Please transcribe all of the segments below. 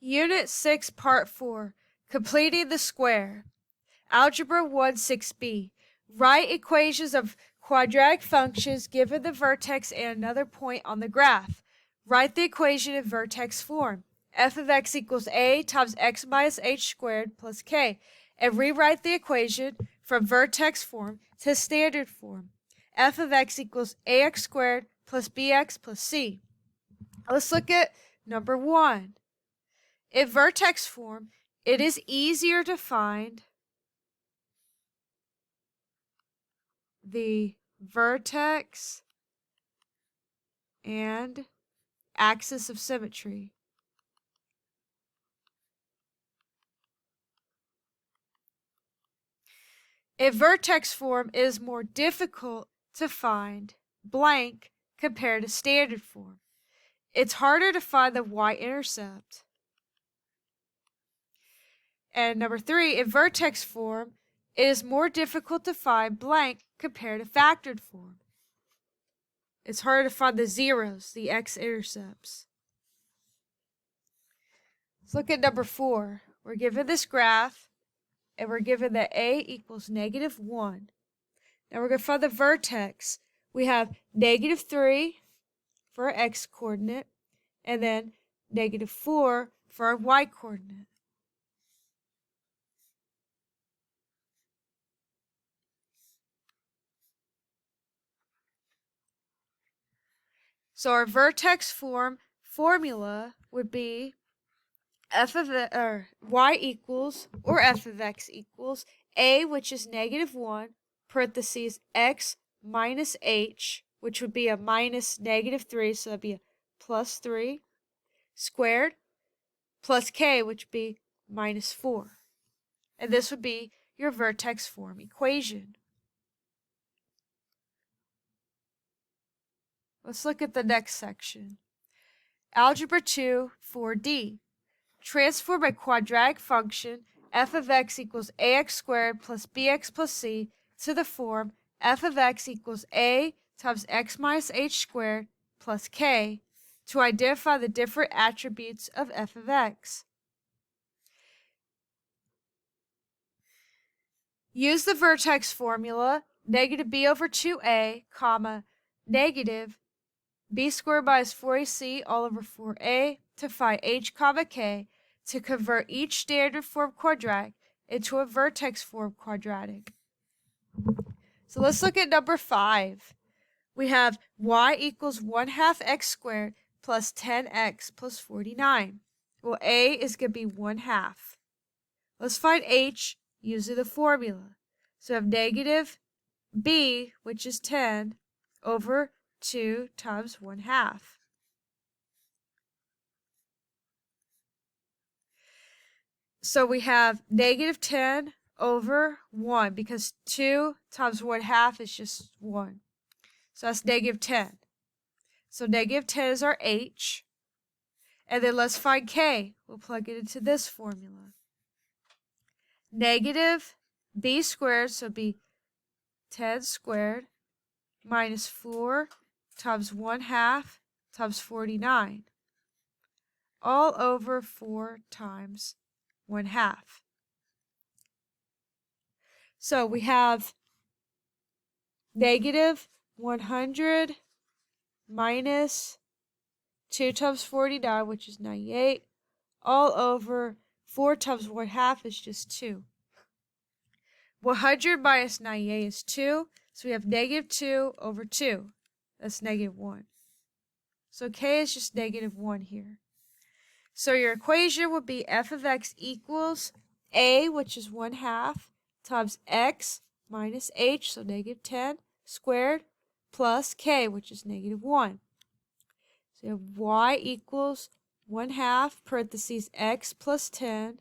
Unit 6, Part 4, Completing the Square. Algebra 1, 6b. Write equations of quadratic functions given the vertex and another point on the graph. Write the equation in vertex form. F of x equals a times x minus h squared plus k, and rewrite the equation from vertex form to standard form. F of x equals ax squared plus bx plus c. Let's look at number 1. In vertex form, it is easier to find the vertex and axis of symmetry. In vertex form, it is more difficult to find blank compared to standard form. It's harder to find the y-intercept. And number 3, in vertex form, it is more difficult to find blank compared to factored form. It's harder to find the zeros, the x-intercepts. Let's look at number 4. We're given this graph, and we're given that a equals -1. Now we're going to find the vertex. We have -3 for our x-coordinate, and then -4 for our y-coordinate. So our vertex form formula would be y equals, or f of x equals, a, which is -1, parentheses x minus h, which would be a minus -3, so that'd be a +3, squared, plus k, which would be -4. And this would be your vertex form equation. Let's look at the next section. Algebra 2, 4D. Transform a quadratic function f of x equals ax squared plus bx plus c to the form f of x equals a times x minus h squared plus k to identify the different attributes of f of x. Use the vertex formula, -b/2a, comma, negative b squared minus 4ac all over 4a to find h comma k to convert each standard form quadratic into a vertex form quadratic. So let's look at number 5. We have y equals 1/2 x squared plus 10x plus 49. Well, a is going to be 1/2. Let's find h using the formula. So we have negative b, which is 10, over 2 times 1/2. So we have -10 over 1, because 2 times 1/2 is just 1. So that's -10. So -10 is our h. And then let's find k. We'll plug it into this formula. Negative b squared, so it'd be 10 squared, minus 4 times 1/2 times 49, all over 4 times 1/2. So we have -100 minus 2 times 49, which is 98, all over 4 times 1/2 is just 2. 100 minus 98 is 2, so we have -2 over 2. That's -1. So k is just -1 here. So your equation would be f of x equals a, which is 1/2, times x minus h, so -10, squared, plus k, which is -1. So you have y equals 1/2, parentheses x plus 10,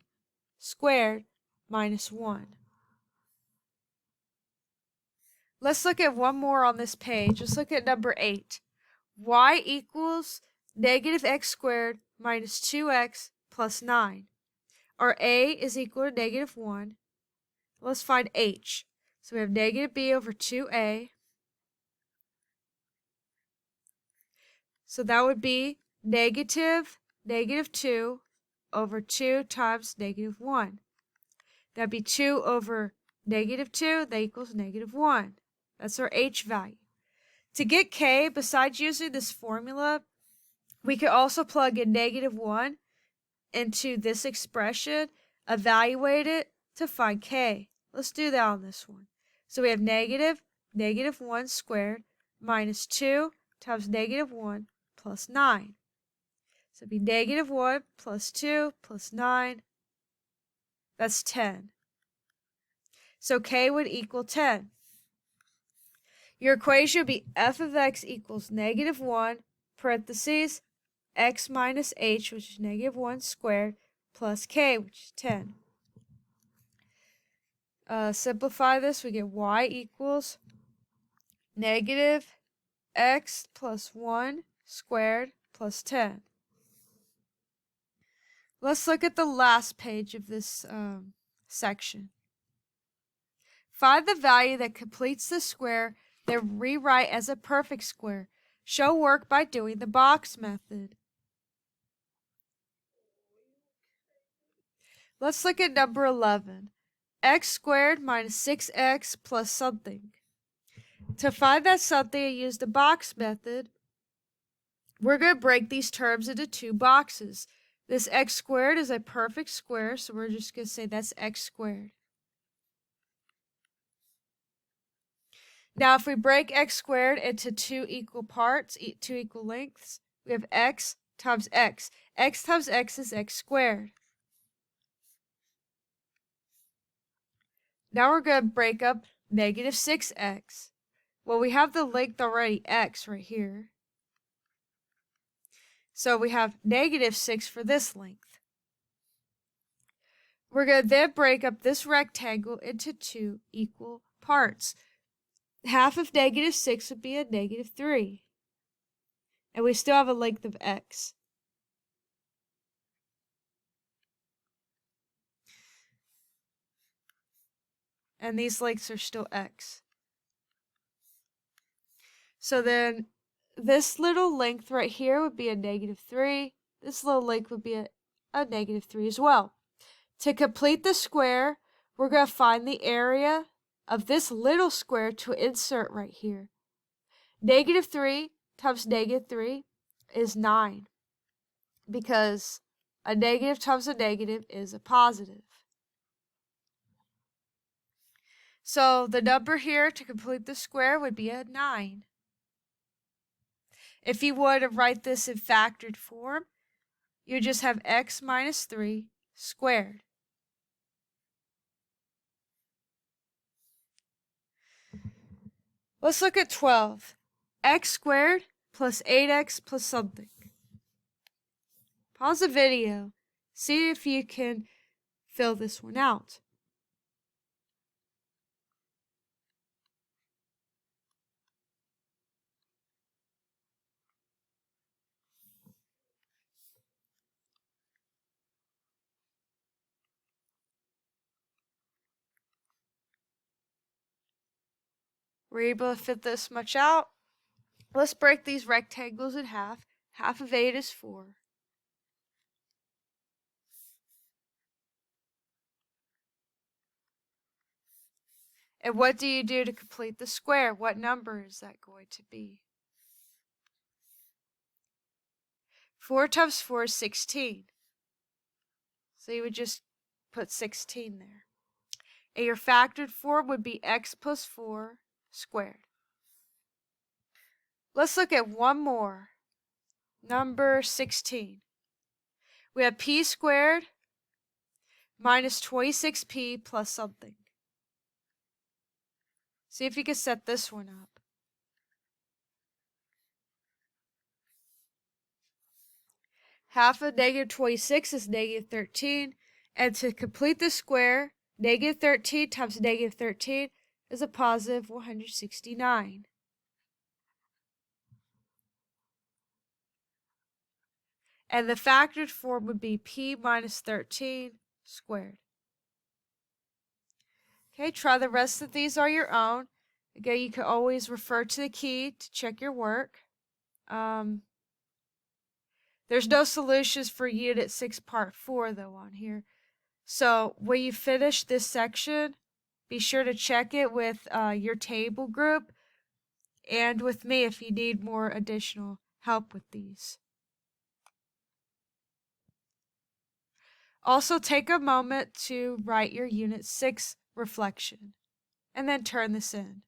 squared, minus 1. Let's look at one more on this page. Let's look at number 8. Y equals -x squared minus 2x plus 9. Our a is equal to -1. Let's find h. So we have -b over 2a. So that would be -2 over 2 times negative 1. That'd be 2 over negative 2, that equals negative 1. That's our h value. To get k, besides using this formula, we could also plug in negative 1 into this expression, evaluate it to find k. Let's do that on this one. So we have negative 1 squared minus 2 times negative 1 plus 9. So it'd be negative 1 plus 2 plus 9. That's 10. So k would equal 10. Your equation would be f of x equals negative 1, parentheses, x minus h, which is negative 1 squared, plus k, which is 10. Simplify this, we get y equals negative x plus 1 squared plus 10. Let's look at the last page of this section. Find the value that completes the square, then rewrite as a perfect square. Show work by doing the box method. Let's look at number 11. X squared minus 6x plus something. To find that something and use the box method, we're going to break these terms into two boxes. This x squared is a perfect square, so we're just going to say that's x squared. Now, if we break x squared into two equal parts, two equal lengths, we have x times x. X times x is x squared. Now we're going to break up negative 6x. Well, we have the length already, x, right here. So we have negative 6 for this length. We're going to then break up this rectangle into two equal parts. Half of negative 6 would be a negative 3. And we still have a length of x. And these lengths are still x. So then this little length right here would be a negative 3. This little length would be a negative 3 as well. To complete the square, we're going to find the area of this little square to insert right here. Negative 3 times negative 3 is 9, because a negative times a negative is a positive. So the number here to complete the square would be a 9. If you were to write this in factored form, you just have x minus 3 squared. Let's look at 12. X squared plus 8x plus something. Pause the video. See if you can fill this one out. We're able to fit this much out. Let's break these rectangles in half. Half of 8 is 4. And what do you do to complete the square? What number is that going to be? 4 times 4 is 16. So you would just put 16 there. And your factored form would be x plus 4 squared. Let's look at one more. Number 16. We have p squared minus 26p plus something. See if you can set this one up. Half of negative 26 is negative 13. And to complete the square, negative 13 times negative 13 is a positive 169. And the factored form would be p minus 13 squared. Okay, try the rest of these on your own. Again, you can always refer to the key to check your work. There's no solutions for Unit 6 Part 4 though on here. So when you finish this section, be sure to check it with your table group and with me if you need more additional help with these. Also, take a moment to write your Unit 6 reflection and then turn this in.